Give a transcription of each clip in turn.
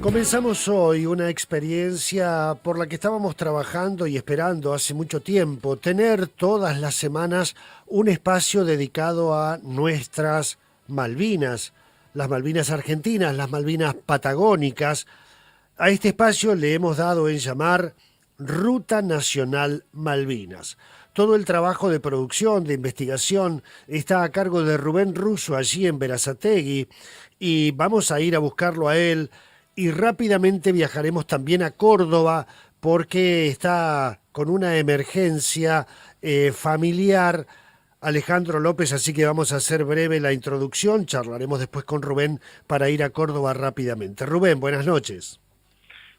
Comenzamos hoy una experiencia por la que estábamos trabajando y esperando hace mucho tiempo, tener todas las semanas un espacio dedicado a nuestras Malvinas, las Malvinas argentinas, las Malvinas patagónicas. A este espacio le hemos dado en llamar Ruta Nacional Malvinas. Todo el trabajo de producción, de investigación, está a cargo de Rubén Russo allí en Berazategui y vamos a ir a buscarlo a él y rápidamente viajaremos también a Córdoba porque está con una emergencia familiar Alejandro López, así que vamos a hacer breve la introducción, charlaremos después con Rubén para ir a Córdoba rápidamente. Rubén, buenas noches.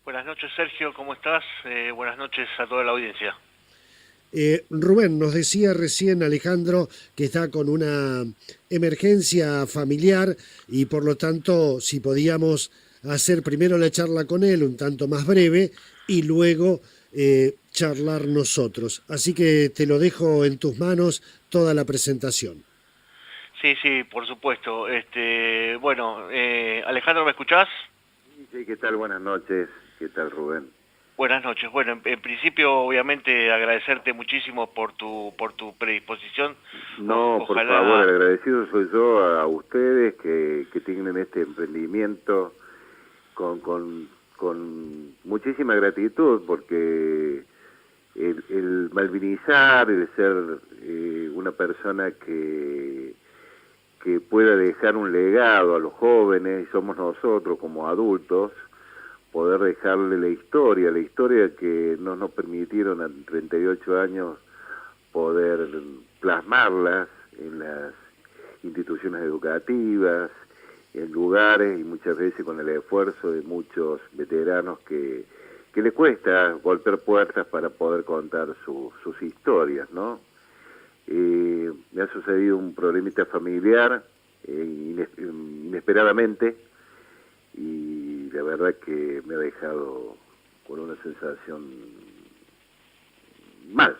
Buenas noches, Sergio, ¿cómo estás? Buenas noches a toda la audiencia. Rubén, nos decía recién Alejandro que está con una emergencia familiar y por lo tanto si podíamos hacer primero la charla con él un tanto más breve y luego charlar nosotros. Así que te lo dejo en tus manos toda la presentación. Sí, sí, por supuesto. Alejandro, ¿me escuchás? Sí, ¿qué tal? Buenas noches. ¿Qué tal, Rubén? Buenas noches. Bueno, en principio, obviamente, agradecerte muchísimo por tu predisposición. No, por favor, Ojalá. el agradecido soy yo a ustedes que tienen este emprendimiento con muchísima gratitud, porque el malvinizar, el ser una persona que pueda dejar un legado a los jóvenes, somos nosotros como adultos, poder dejarle la historia que no nos permitieron a 38 años poder plasmarlas en las instituciones educativas, en lugares y muchas veces con el esfuerzo de muchos veteranos que le cuesta golpear puertas para poder contar sus historias, ¿no? Me ha sucedido un problemita familiar inesperadamente, y la verdad que me ha dejado con una sensación mal.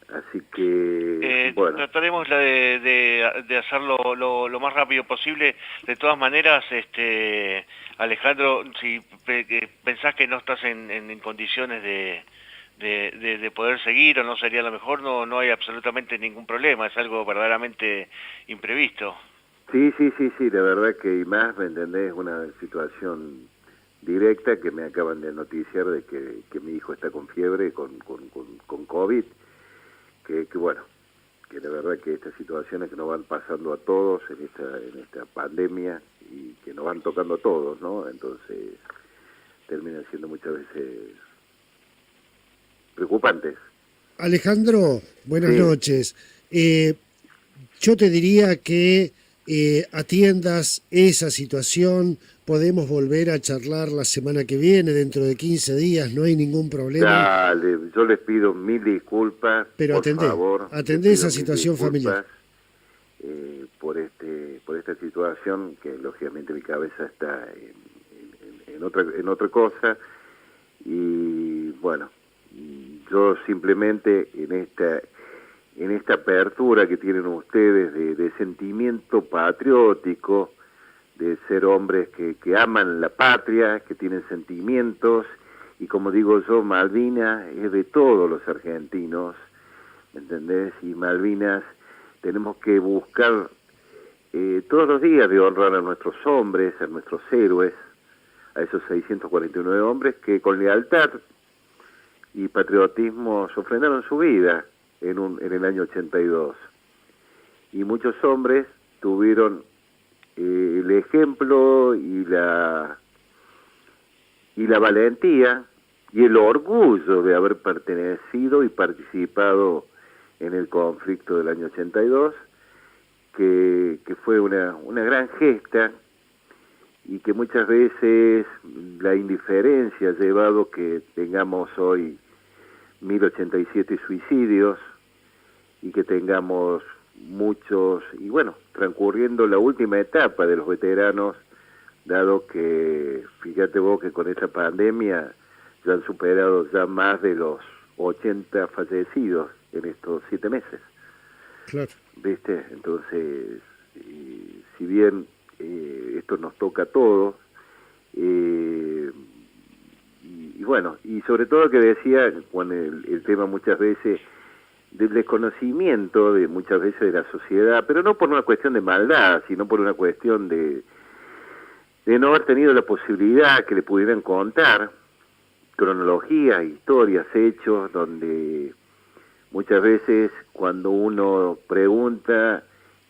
Así que, bueno. Trataremos de hacerlo lo más rápido posible. De todas maneras, Alejandro, si pensás que no estás en condiciones de poder seguir o no sería lo mejor, no hay absolutamente ningún problema, es algo verdaderamente imprevisto. Sí, la verdad que y más, ¿me entendés? Una situación directa que me acaban de noticiar de que mi hijo está con fiebre, con COVID, que bueno, que la verdad que estas situaciones que nos van pasando a todos en esta pandemia y que nos van tocando a todos, ¿no? Entonces terminan siendo muchas veces preocupantes. Alejandro, buenas Sí, noches. Yo te diría que atiendas esa situación, podemos volver a charlar la semana que viene, dentro de 15 días, no hay ningún problema, dale, yo les pido mil disculpas, pero por favor, les atendé pido esa mil situación familiar. disculpas por esta situación, que lógicamente mi cabeza está en otra cosa, y bueno, yo simplemente en esta apertura que tienen ustedes de sentimiento patriótico, de ser hombres que aman la patria, que tienen sentimientos, y como digo yo, Malvinas es de todos los argentinos, ¿me entendés? Y Malvinas tenemos que buscar todos los días de honrar a nuestros hombres, a nuestros héroes, a esos 649 hombres que con lealtad y patriotismo ofrendaron su vida en el año 82. Y muchos hombres tuvieron el ejemplo y la valentía y el orgullo de haber pertenecido y participado en el conflicto del año 82, que fue una gran gesta, y que muchas veces la indiferencia ha llevado que tengamos hoy 1087 suicidios y que tengamos muchos, y bueno, transcurriendo la última etapa de los veteranos, dado que, fíjate vos que con esta pandemia ya han superado ya más de los 80 fallecidos en estos 7 meses. Claro. ¿Viste? Entonces, si bien esto nos toca a todos, y bueno, y sobre todo que decía con el tema muchas veces del desconocimiento de muchas veces de la sociedad, pero no por una cuestión de maldad, sino por una cuestión de no haber tenido la posibilidad que le pudieran contar cronologías, historias, hechos, donde muchas veces cuando uno pregunta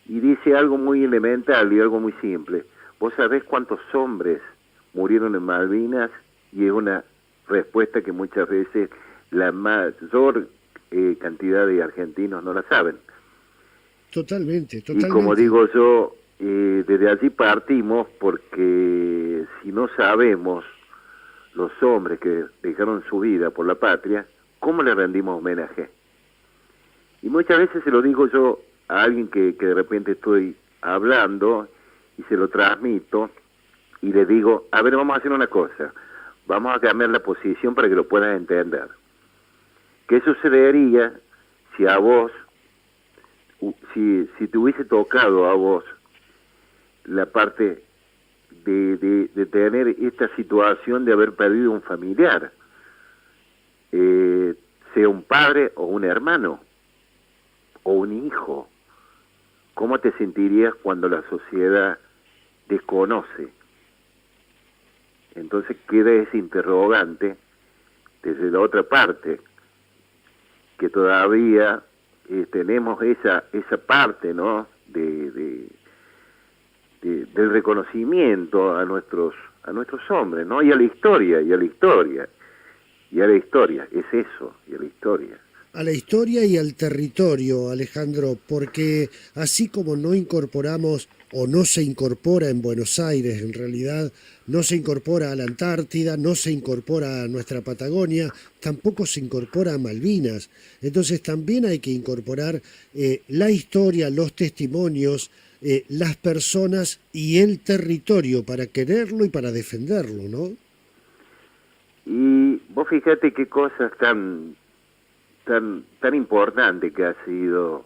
y dice algo muy elemental y algo muy simple, ¿vos sabés cuántos hombres murieron en Malvinas? Y es una respuesta que muchas veces la mayor cantidad de argentinos no la saben. Totalmente. Y como digo yo, desde allí partimos, porque si no sabemos los hombres que dejaron su vida por la patria, ¿cómo le rendimos homenaje? Y muchas veces se lo digo yo a alguien que de repente estoy hablando y se lo transmito y le digo, a ver, vamos a hacer una cosa, vamos a cambiar la posición para que lo puedas entender. ¿Qué sucedería si a vos, si te hubiese tocado a vos la parte de tener esta situación de haber perdido un familiar, sea un padre o un hermano o un hijo? ¿Cómo te sentirías cuando la sociedad desconoce? Entonces queda ese interrogante desde la otra parte, que todavía tenemos esa parte, ¿no?, del reconocimiento a nuestros hombres, ¿no? Y a la historia, es eso, y a la historia. A la historia y al territorio, Alejandro, porque así como no incorporamos o no se incorpora en Buenos Aires, en realidad no se incorpora a la Antártida, no se incorpora a nuestra Patagonia, tampoco se incorpora a Malvinas. Entonces también hay que incorporar la historia, los testimonios, las personas y el territorio para quererlo y para defenderlo, ¿no? Y vos fíjate qué cosas tan importante que ha sido,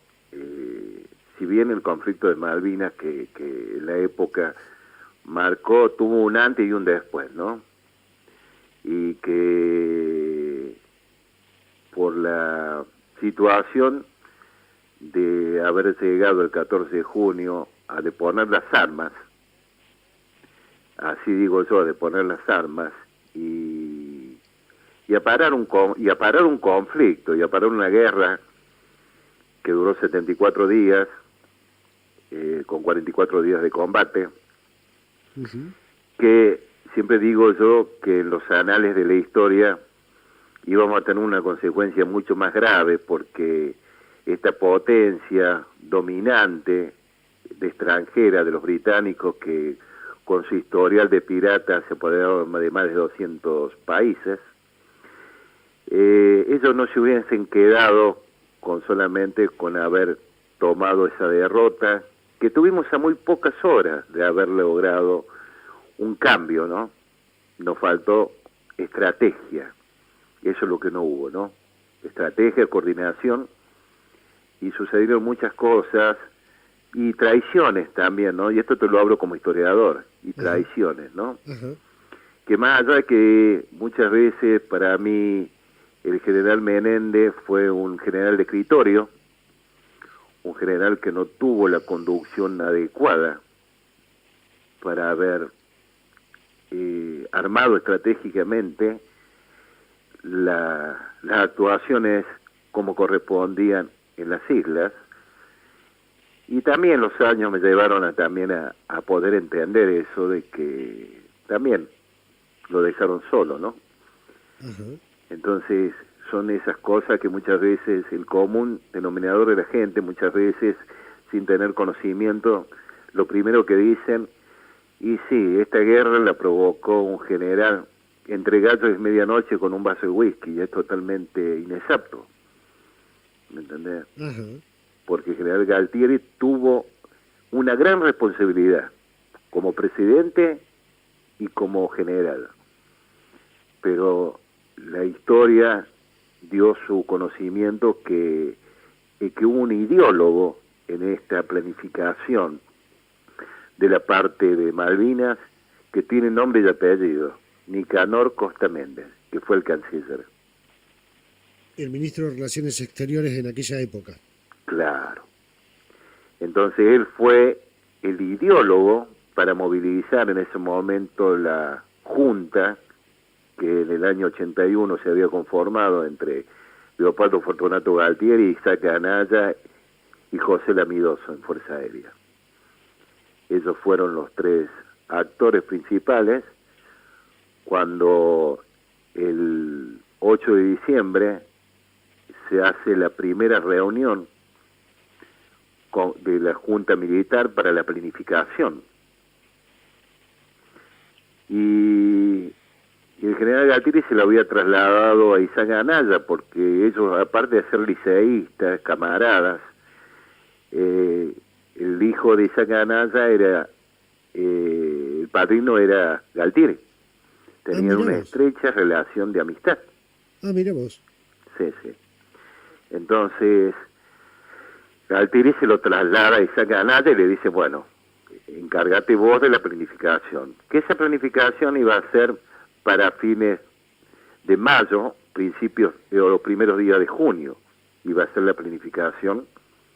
si bien el conflicto de Malvinas, que en la época tuvo un antes y un después, ¿no? Y que por la situación de haber llegado el 14 de junio a deponer las armas, así digo yo, a deponer las armas, y a parar un conflicto, y a parar una guerra que duró 74 días, con 44 días de combate, que siempre digo yo que en los anales de la historia íbamos a tener una consecuencia mucho más grave, porque esta potencia dominante de extranjera de los británicos, que con su historial de piratas se apoderaron de más de 200 países, ellos no se hubiesen quedado solamente con haber tomado esa derrota, que tuvimos a muy pocas horas de haber logrado un cambio, ¿no? Nos faltó estrategia, eso es lo que no hubo, ¿no? Estrategia, coordinación, y sucedieron muchas cosas, y traiciones también, ¿no? Y esto te lo hablo como historiador, y traiciones, ¿no? Que más allá de que muchas veces para mí el general Menéndez fue un general de escritorio, un general que no tuvo la conducción adecuada para haber armado estratégicamente las actuaciones como correspondían en las islas, y también los años me llevaron a poder entender eso, de que también lo dejaron solo, ¿no? Entonces son esas cosas que muchas veces el común denominador de la gente, muchas veces sin tener conocimiento, lo primero que dicen, y sí, esta guerra la provocó un general entre gallos y medianoche con un vaso de whisky, y es totalmente inexacto, ¿me entendés? Porque el general Galtieri tuvo una gran responsabilidad como presidente y como general, pero la historia dio su conocimiento que hubo un ideólogo en esta planificación de la parte de Malvinas, que tiene nombre y apellido, Nicanor Costa Méndez, que fue el canciller. El ministro de Relaciones Exteriores en aquella época. Claro. Entonces él fue el ideólogo para movilizar en ese momento la junta que en el año 81 se había conformado entre Leopoldo Fortunato Galtieri, Isaac Anaya y José Lamidoso en Fuerza Aérea. Ellos fueron los tres actores principales cuando el 8 de diciembre se hace la primera reunión de la Junta Militar para la planificación. Y el general Galtieri se lo había trasladado a Isaac Anaya, porque ellos, aparte de ser liceístas, camaradas, el hijo de Isaac Anaya era, el padrino era Galtieri. Tenían una estrecha relación de amistad. Ah, mira vos. Sí, sí. Entonces, Galtieri se lo traslada a Isaac Anaya y le dice, bueno, encárgate vos de la planificación. Que esa planificación iba a ser para fines de mayo, principios o los primeros días de junio, iba a ser la planificación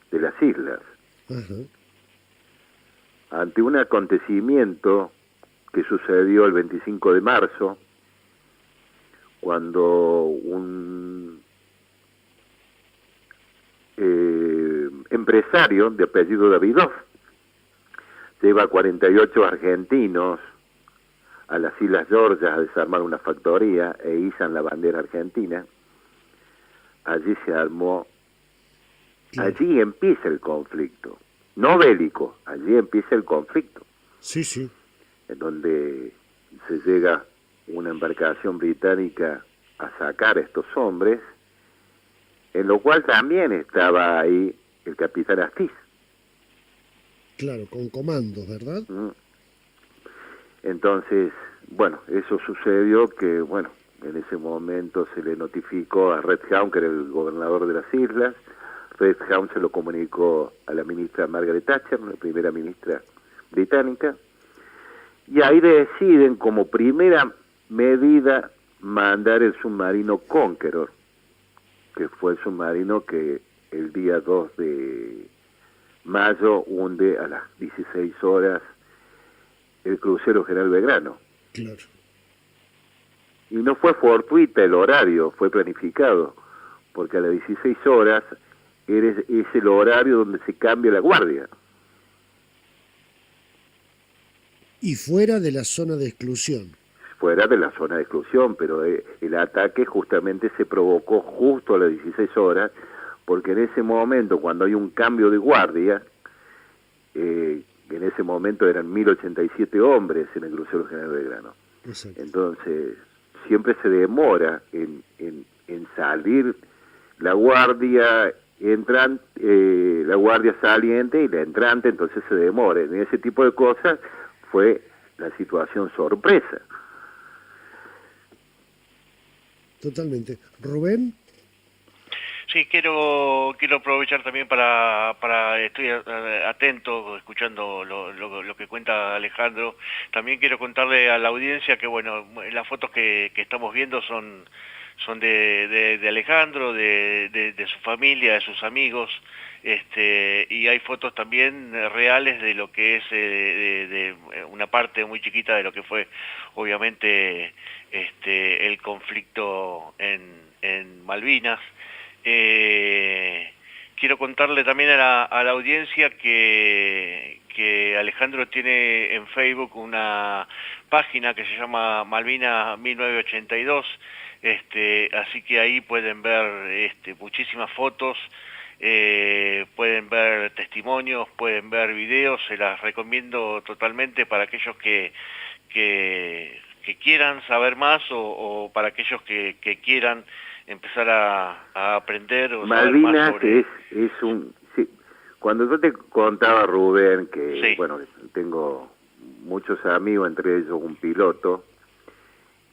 de las islas. Ajá. Ante un acontecimiento que sucedió el 25 de marzo, cuando un empresario de apellido Davidoff lleva 48 argentinos a las Islas Georgias a desarmar una factoría e izan la bandera argentina, allí se armó, allí empieza el conflicto, no bélico, allí empieza el conflicto. Sí, sí. En donde se llega una embarcación británica a sacar a estos hombres, en lo cual también estaba ahí el capitán Astiz. Claro, con comandos, ¿verdad? Entonces, bueno, eso sucedió que, bueno, en ese momento se le notificó a Redhound, que era el gobernador de las islas. Redhound se lo comunicó a la ministra Margaret Thatcher, la primera ministra británica, y ahí deciden como primera medida mandar el submarino Conqueror, que fue el submarino que el día 2 de mayo hunde a las 16 horas el crucero General Belgrano. Claro. Y no fue fortuita el horario, fue planificado, porque a las 16 horas es el horario donde se cambia la guardia. Y fuera de la zona de exclusión. Fuera de la zona de exclusión, pero el ataque justamente se provocó justo a las 16 horas, porque en ese momento, cuando hay un cambio de guardia, en ese momento eran 1087 hombres en el crucero General Belgrano. Exacto. Entonces, siempre se demora en salir la guardia entrante, la guardia saliente y la entrante, entonces se demora. En ese tipo de cosas fue la situación sorpresa. Totalmente. ¿Rubén? Sí, quiero aprovechar también para estoy atento escuchando lo que cuenta Alejandro. También quiero contarle a la audiencia que bueno, las fotos que estamos viendo son de Alejandro, de su familia, de sus amigos, y hay fotos también reales de lo que es de una parte muy chiquita de lo que fue obviamente el conflicto en Malvinas. Quiero contarle también a la audiencia que Alejandro tiene en Facebook una página que se llama Malvinas 1982, así que ahí pueden ver muchísimas fotos, pueden ver testimonios, pueden ver videos. Se las recomiendo totalmente para aquellos que quieran saber más o para aquellos que quieran empezar a aprender o Malvinas saber más sobre... es un... Sí, cuando yo te contaba, Rubén, que sí, bueno, tengo muchos amigos, entre ellos un piloto,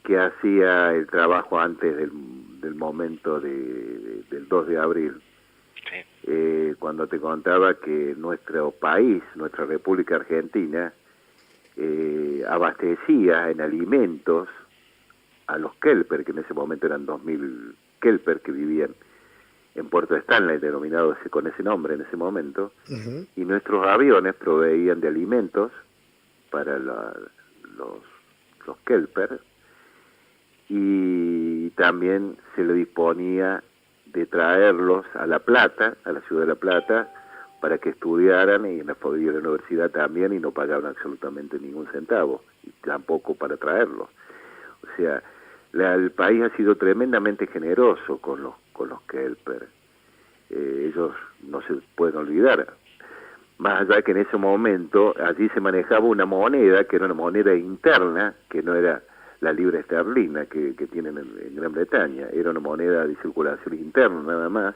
que hacía el trabajo antes del momento del 2 de abril. sí. cuando te contaba que nuestro país, nuestra República Argentina, abastecía en alimentos a los Kelper, que en ese momento eran 2.000 Kelper que vivían en Puerto Stanley, denominado con ese nombre en ese momento, y nuestros aviones proveían de alimentos para los Kelper, y también se le disponía de traerlos a La Plata, a la ciudad de La Plata, para que estudiaran, y en la universidad también, y no pagaban absolutamente ningún centavo, y tampoco para traerlos. O sea, el país ha sido tremendamente generoso con los Kelper. Ellos no se pueden olvidar. Más allá que en ese momento allí se manejaba una moneda que era una moneda interna, que no era la libra esterlina que tienen en Gran Bretaña, era una moneda de circulación interna nada más.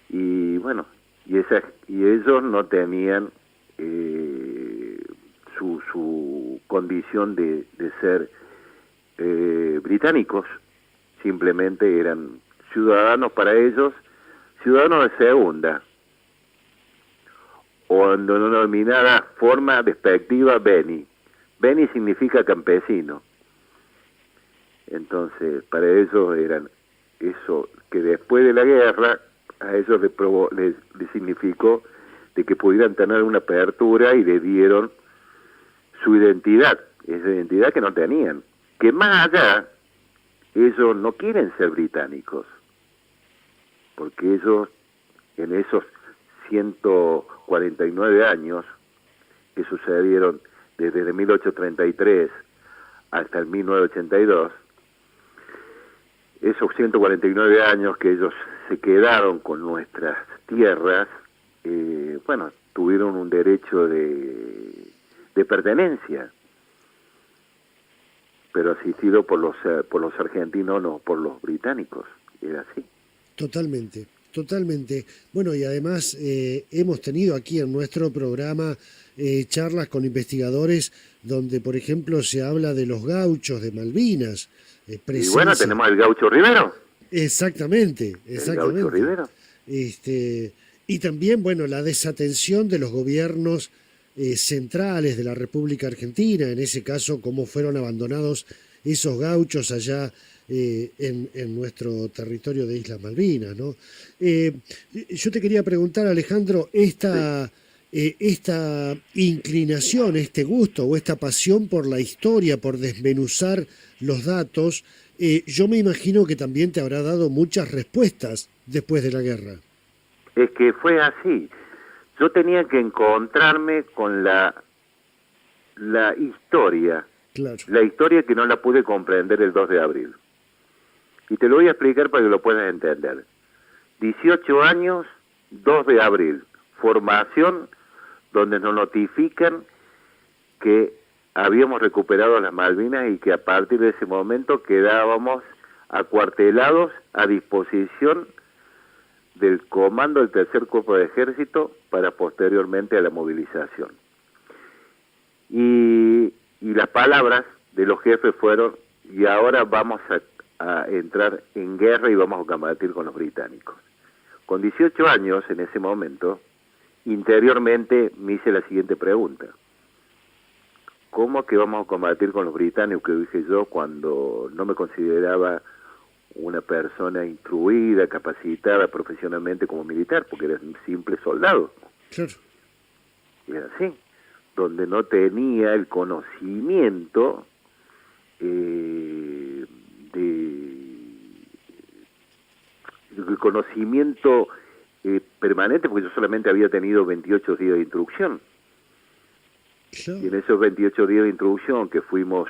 Y bueno, y ellos no tenían su condición de ser británicos, simplemente eran ciudadanos para ellos, ciudadanos de segunda, o en una denominada forma despectiva Beni. Beni significa campesino. Entonces, para ellos eran eso, que después de la guerra a ellos les significó de que pudieran tener una apertura, y le dieron su identidad, esa identidad que no tenían. Que más allá, ellos no quieren ser británicos, porque ellos en esos 149 años que sucedieron desde 1833 hasta el 1982, esos 149 años que ellos se quedaron con nuestras tierras, bueno, tuvieron un derecho de pertenencia, pero asistido por los argentinos, no por los británicos. Era así. Totalmente, totalmente. Bueno, y además hemos tenido aquí en nuestro programa charlas con investigadores donde, por ejemplo, se habla de los gauchos de Malvinas. Y bueno, tenemos el gaucho Rivero. Exactamente. El gaucho Rivero. Y también, bueno, la desatención de los gobiernos centrales de la República Argentina, en ese caso, cómo fueron abandonados esos gauchos allá en nuestro territorio de Islas Malvinas, ¿no? Yo te quería preguntar, Alejandro, esta inclinación, este gusto o esta pasión por la historia, por desmenuzar los datos, yo me imagino que también te habrá dado muchas respuestas después de la guerra. Es que fue así. Yo tenía que encontrarme con la historia, claro. La historia que no la pude comprender el 2 de abril. Y te lo voy a explicar para que lo puedas entender. 18 años, 2 de abril, formación donde nos notifican que habíamos recuperado las Malvinas y que a partir de ese momento quedábamos acuartelados a disposición del comando del Tercer Cuerpo de Ejército para posteriormente a la movilización. Y las palabras de los jefes fueron: y ahora vamos a entrar en guerra y vamos a combatir con los británicos. Con 18 años en ese momento, interiormente me hice la siguiente pregunta: ¿cómo que vamos a combatir con los británicos? Que dije yo cuando no me consideraba una persona instruida, capacitada profesionalmente como militar, porque era un simple soldado. Claro. Era así, donde no tenía el conocimiento permanente, porque yo solamente había tenido 28 días de instrucción. Claro. Y en esos 28 días de instrucción, que fuimos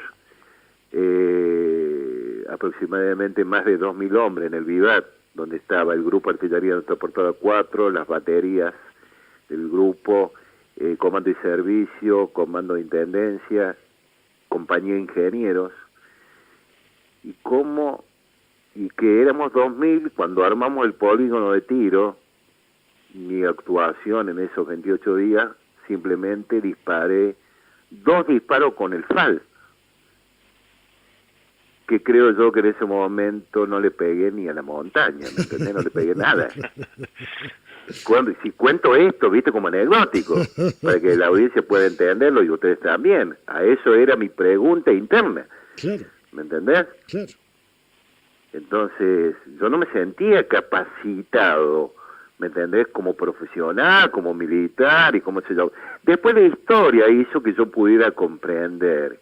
aproximadamente más de 2.000 hombres en el Vivat, donde estaba el grupo artillería transportada 4, las baterías del grupo, comando de servicio, comando de intendencia, compañía de ingenieros, y que éramos 2.000 cuando armamos el polígono de tiro. Mi actuación en esos 28 días, simplemente disparé 2 disparos con el FAL, que creo yo que en ese momento no le pegué ni a la montaña, ¿me entendés? No le pegué nada. si cuento esto, viste, como anecdótico, para que la audiencia pueda entenderlo y ustedes también. A eso era mi pregunta interna. Claro. ¿Me entendés? Claro. Entonces, yo no me sentía capacitado, ¿me entendés? Como profesional, como militar y como se llama. Después la historia hizo que yo pudiera comprender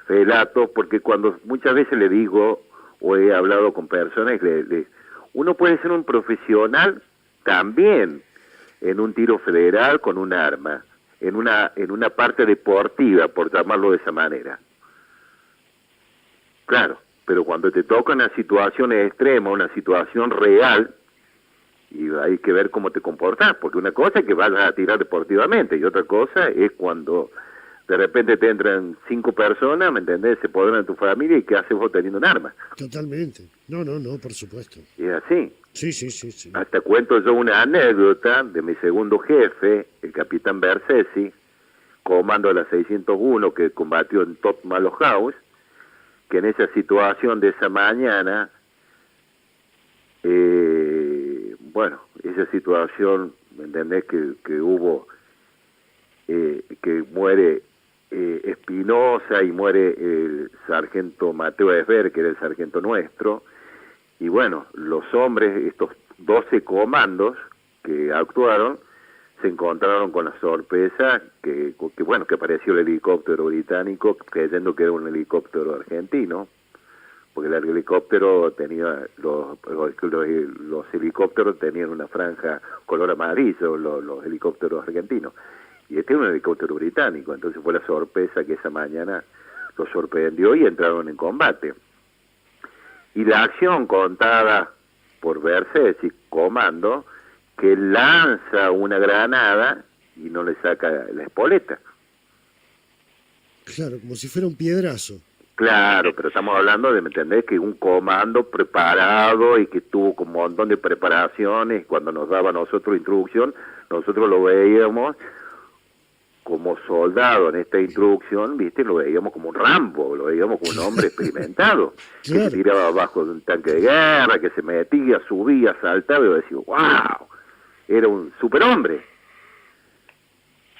relatos, porque cuando muchas veces le digo, o he hablado con personas, uno puede ser un profesional también en un tiro federal con un arma, en una parte deportiva, por llamarlo de esa manera. Claro, pero cuando te toca una situación extrema, una situación real, y hay que ver cómo te comportas, porque una cosa es que vayas a tirar deportivamente, y otra cosa es cuando de repente te entran 5 personas, ¿me entendés? Se apoderan de tu familia, y ¿qué haces vos teniendo un arma? Totalmente. No, por supuesto. Y es así. Sí. Hasta cuento yo una anécdota de mi segundo jefe, el capitán Bersesi, comando de la 601, que combatió en Top Malo House, que en esa situación de esa mañana, esa situación, ¿me entendés? Que hubo, que muere Espinosa y muere el sargento Mateo Esber, que era el sargento nuestro, y bueno, los hombres, estos 12 comandos que actuaron, se encontraron con la sorpresa que apareció el helicóptero británico, creyendo que era un helicóptero argentino, porque el helicóptero tenía, los helicópteros tenían una franja color amarillo, los helicópteros argentinos, y este era un helicóptero británico. Entonces fue la sorpresa que esa mañana los sorprendió y entraron en combate. Y la acción contada por Bersesi, comando, que lanza una granada y no le saca la espoleta. Claro, como si fuera un piedrazo. Claro, pero estamos hablando de, ¿me entendés? Que un comando preparado y que tuvo un montón de preparaciones. Cuando nos daba a nosotros instrucción, nosotros lo veíamos como soldado en esta instrucción, ¿viste? Lo veíamos como un Rambo, lo veíamos como un hombre experimentado, Claro. que se tiraba abajo de un tanque de guerra, que se metía, subía, saltaba, y yo decía, ¡wow! Era un superhombre.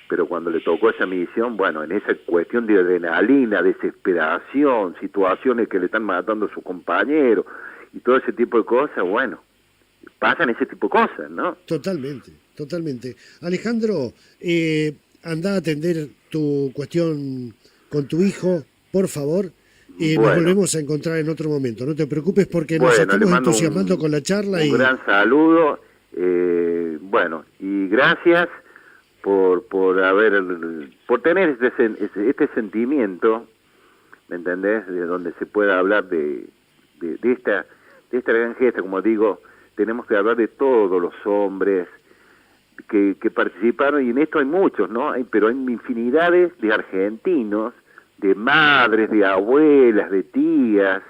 Pero cuando le tocó esa misión, bueno, en esa cuestión de adrenalina, desesperación, situaciones que le están matando a su compañero y todo ese tipo de cosas, bueno, pasan ese tipo de cosas, ¿no? Totalmente. Alejandro, anda a atender tu cuestión con tu hijo, por favor. Nos volvemos a encontrar en otro momento. No te preocupes porque nos estamos entusiasmando con la charla. Un gran saludo. Y gracias por tener este sentimiento, ¿me entendés? De donde se pueda hablar de esta gran gesta. Como digo, tenemos que hablar de todos los hombres que participaron, y en esto hay muchos, ¿no? Pero hay infinidades de argentinos, de madres, de abuelas, de tías,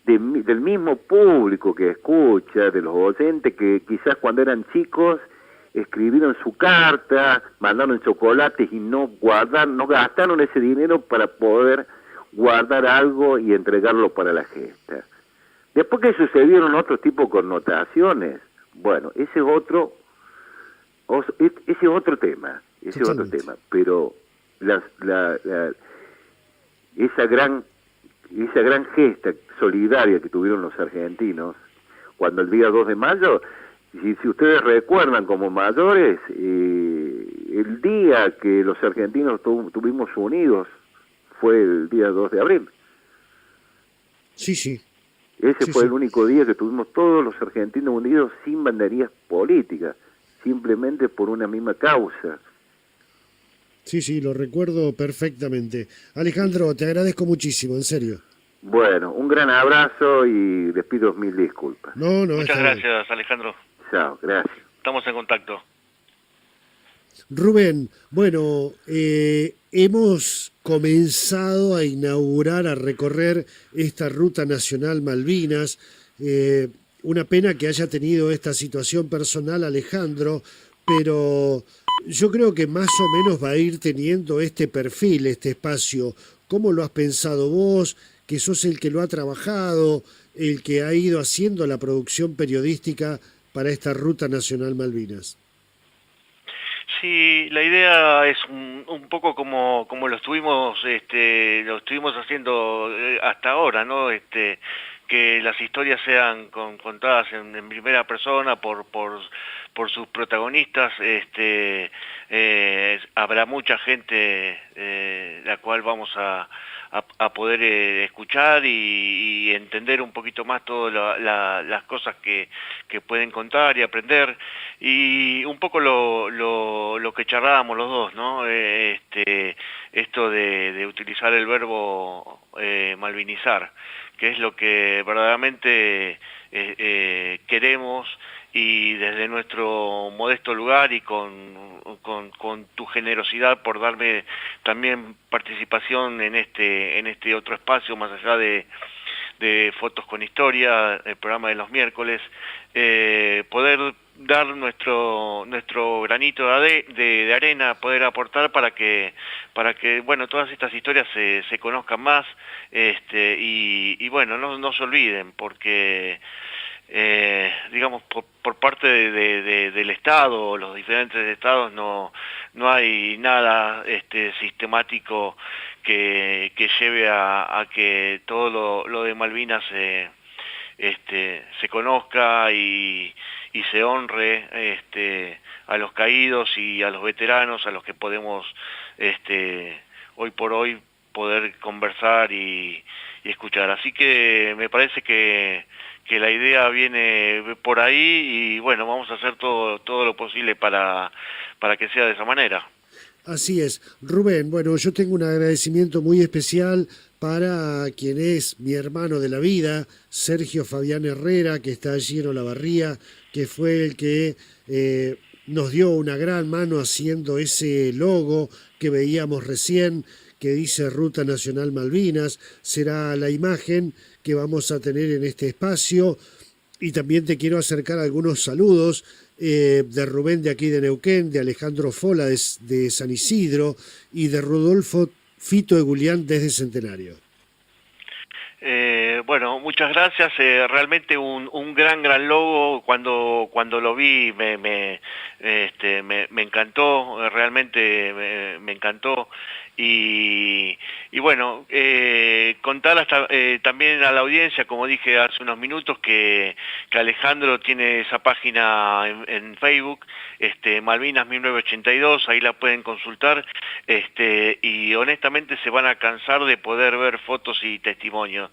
del mismo público que escucha, de los oyentes que quizás cuando eran chicos escribieron su carta, mandaron chocolates y no gastaron ese dinero para poder guardar algo y entregarlo para la gesta. Después que sucedieron otros tipos de connotaciones, bueno, ese es otro tema, pero esa gran gesta solidaria que tuvieron los argentinos cuando el día 2 de mayo, si ustedes recuerdan como mayores, el día que los argentinos estuvimos unidos fue el día 2 de abril. Sí. Ese fue el único día que tuvimos todos los argentinos unidos sin banderías políticas, simplemente por una misma causa. Sí, lo recuerdo perfectamente. Alejandro, te agradezco muchísimo, en serio. Bueno, un gran abrazo y les pido 1000 disculpas. Muchas gracias, Alejandro. Chao, gracias. Estamos en contacto. Rubén, bueno, hemos comenzado a inaugurar, a recorrer esta ruta nacional Malvinas. Una pena que haya tenido esta situación personal Alejandro, pero yo creo que más o menos va a ir teniendo este perfil, este espacio. ¿Cómo lo has pensado vos, que sos el que lo ha trabajado, el que ha ido haciendo la producción periodística para esta Ruta Nacional Malvinas? Sí, la idea es un poco como lo estuvimos haciendo hasta ahora, ¿no? Que las historias sean contadas en primera persona por sus protagonistas. Habrá mucha gente la cual vamos a poder escuchar y entender un poquito más todas las cosas que pueden contar y aprender, y un poco lo que charlábamos los dos, ¿no? Esto de utilizar el verbo malvinizar, que es lo que verdaderamente queremos, y desde nuestro modesto lugar y con tu generosidad por darme también participación en este otro espacio, más allá de Fotos con Historia, el programa de los miércoles, poder dar nuestro granito de arena, poder aportar para que bueno, todas estas historias se conozcan más, y bueno, no se olviden, porque digamos, por parte del Estado, los diferentes estados, no hay nada sistemático que lleve a que todo lo de Malvinas se conozca y se honre a los caídos y a los veteranos, a los que podemos hoy por hoy poder conversar y escuchar. Así que me parece que la idea viene por ahí, y bueno, vamos a hacer todo lo posible para que sea de esa manera. Así es. Rubén, bueno, yo tengo un agradecimiento muy especial para quien es mi hermano de la vida, Sergio Fabián Herrera, que está allí en Olavarría, que fue el que nos dio una gran mano haciendo ese logo que veíamos recién, que dice Ruta Nacional Malvinas. Será la imagen que vamos a tener en este espacio. Y también te quiero acercar algunos saludos de Rubén de aquí de Neuquén, de Alejandro Fola de San Isidro y de Rodolfo Fito Egulián desde Centenario. Bueno, muchas gracias. Realmente un gran logo. Cuando lo vi me encantó, realmente me encantó. Y bueno, contar también a la audiencia, como dije hace unos minutos, que Alejandro tiene esa página en Facebook, Malvinas 1982, ahí la pueden consultar, y honestamente se van a cansar de poder ver fotos y testimonios.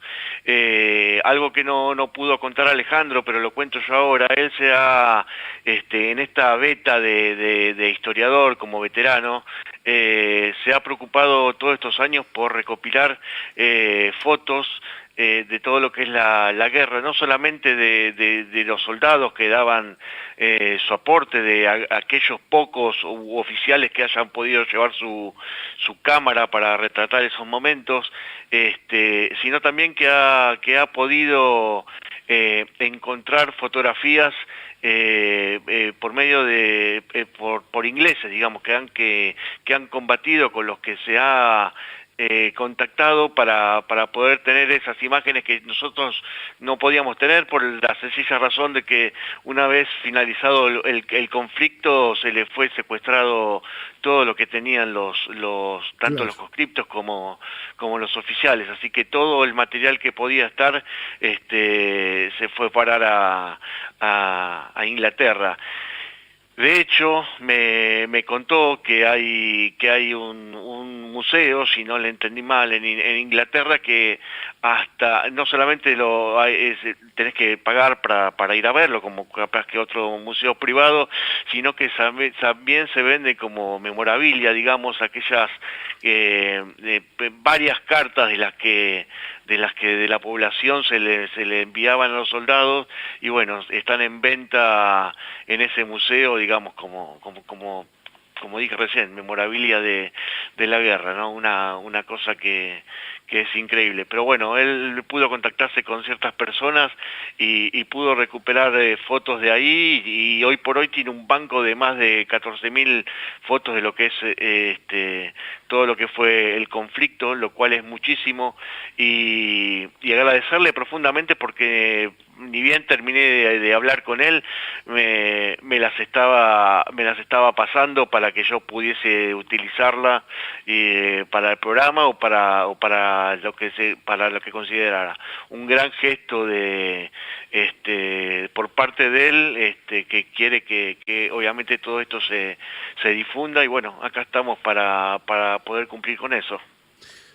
Algo que no pudo contar Alejandro, pero lo cuento yo ahora. Él en esta beta de historiador como veterano, se ha preocupado todos estos años por recopilar fotos de todo lo que es la guerra, no solamente de los soldados que daban su aporte, de aquellos pocos oficiales que hayan podido llevar su cámara para retratar esos momentos, sino también que ha podido encontrar fotografías por medio por ingleses, digamos, que han combatido, con los que se ha contactado para poder tener esas imágenes que nosotros no podíamos tener, por la sencilla razón de que una vez finalizado el conflicto se le fue secuestrado todo lo que tenían tanto los conscriptos como los oficiales, así que todo el material que podía estar se fue a parar a Inglaterra. De hecho, me contó que hay un museo, si no le entendí mal, en Inglaterra, que hasta no solamente tenés que pagar para ir a verlo, como capaz que otro museo privado, sino que también se vende como memorabilia, digamos, aquellas varias cartas de las que de la población se le enviaban a los soldados, y bueno, están en venta en ese museo, digamos, como dije recién, memorabilia de la guerra, ¿no? Una cosa que es increíble. Pero bueno, él pudo contactarse con ciertas personas y pudo recuperar fotos de ahí, y hoy por hoy tiene un banco de más de 14.000 fotos de lo que es todo lo que fue el conflicto, lo cual es muchísimo, y agradecerle profundamente porque ni bien terminé de hablar con él, me las estaba pasando para que yo pudiese utilizarla para el programa o para lo que considerara un gran gesto de por parte de él, que quiere que obviamente todo esto se difunda, y bueno, acá estamos para poder cumplir con eso.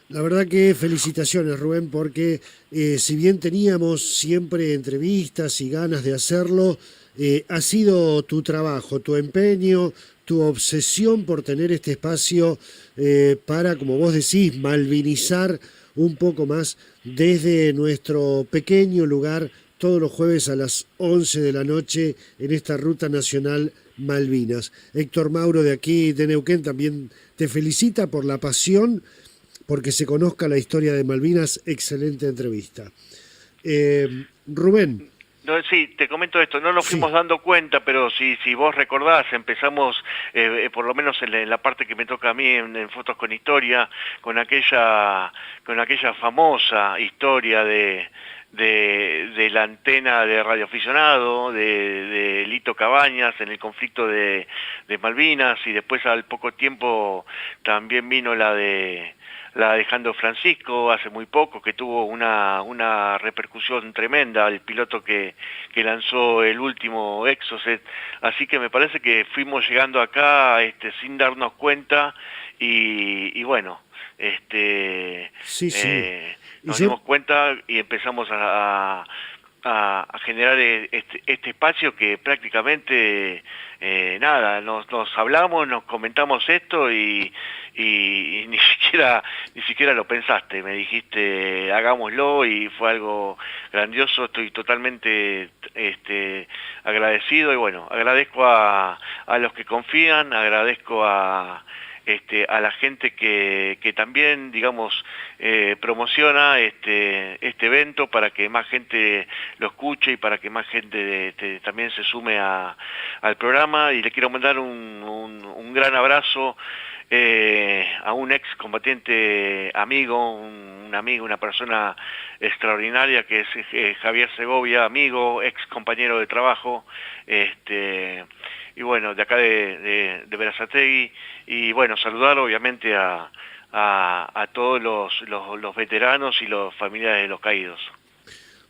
La verdad que felicitaciones, Rubén, porque si bien teníamos siempre entrevistas y ganas de hacerlo, ha sido tu trabajo, tu empeño, tu obsesión por tener este espacio para, como vos decís, malvinizar un poco más desde nuestro pequeño lugar todos los jueves a las 11 de la noche en esta Ruta Nacional Malvinas. Héctor Mauro de aquí, de Neuquén, también te felicita por la pasión porque se conozca la historia de Malvinas. Excelente entrevista. Rubén. No, sí, te comento esto, no nos fuimos dando cuenta, pero si vos recordás, empezamos, por lo menos en la parte que me toca a mí en Fotos con Historia, con aquella famosa historia de la antena de radioaficionado, de Lito Cabañas en el conflicto de Malvinas, y después al poco tiempo también vino la de Alejandro Francisco hace muy poco, que tuvo una repercusión tremenda, el piloto que lanzó el último Exocet. Así que me parece que fuimos llegando acá sin darnos cuenta, y bueno, nos dimos cuenta y empezamos a generar este espacio que prácticamente nos hablamos, nos comentamos esto, y ni siquiera lo pensaste, me dijiste hagámoslo, y fue algo grandioso. Estoy totalmente agradecido, y bueno, agradezco a los que confían, agradezco a la gente que también, digamos, promociona este evento para que más gente lo escuche y para que más gente también se sume al programa. Y le quiero mandar un gran abrazo a un ex combatiente amigo, un amigo, una persona extraordinaria, que es Javier Segovia, amigo, ex compañero de trabajo, y bueno, de acá de Berazategui, y bueno, saludar obviamente a todos los veteranos y los familiares de los caídos.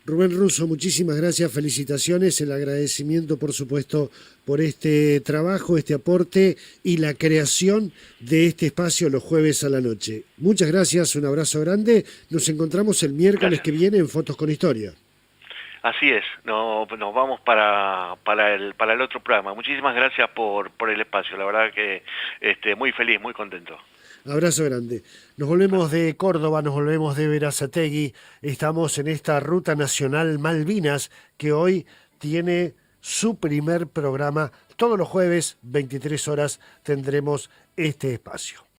Rubén Russo, muchísimas gracias, felicitaciones, el agradecimiento por supuesto por este trabajo, este aporte y la creación de este espacio los jueves a la noche. Muchas gracias, un abrazo grande, nos encontramos el miércoles que viene en Fotos con Historia. Así es, nos vamos para el otro programa. Muchísimas gracias por el espacio, la verdad que muy feliz, muy contento. Abrazo grande. Nos volvemos de Córdoba, nos volvemos de Berazategui. Estamos en esta Ruta Nacional Malvinas que hoy tiene su primer programa. Todos los jueves, 23 horas, tendremos este espacio.